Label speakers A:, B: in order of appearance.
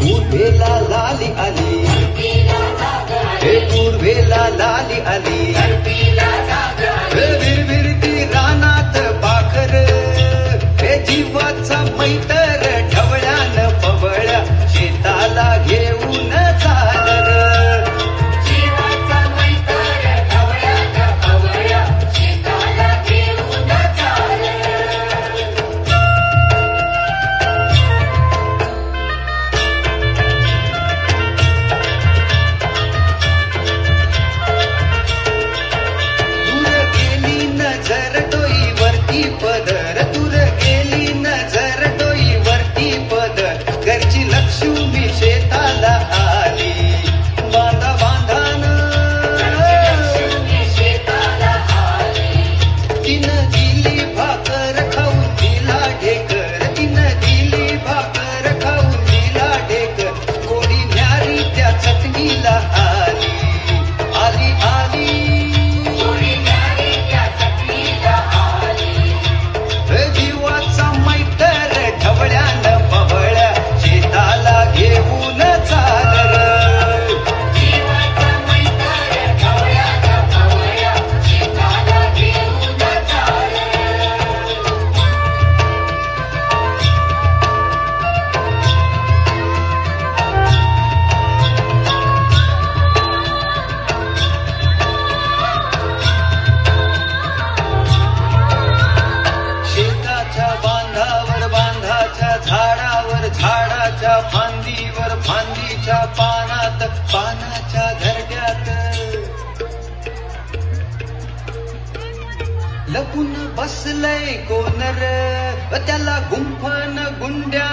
A: पूर्वेला लाली आली, हे पूर्वेला लाली आली, विरविरती रानात पाखर, हे जीवाचा मैतर ढवळ्यान पवळ्या शेताला घेऊन चालर. पदर दूर गेली नजर डोईवरती पदर, घरची लक्ष्मी शेताला आली, बांधा बांधान तिनं दिली भाकर खाऊन दिला ढेकर, तिनं दिली भाकर खाऊन दिला ढेकर, कोणी न्यारी त्या चटणीला आली, आली आली जीवाचा मैतर ढवळ्यान पवळ्या शेताला घेऊन चालर. बांधावर बांधाच्या झाडावर झाडाच्या फांदीवर फांदीच्या पानात पानाच्या घरट्यात लपून बसलय कोनर, त्याला गुंफन गुंड्या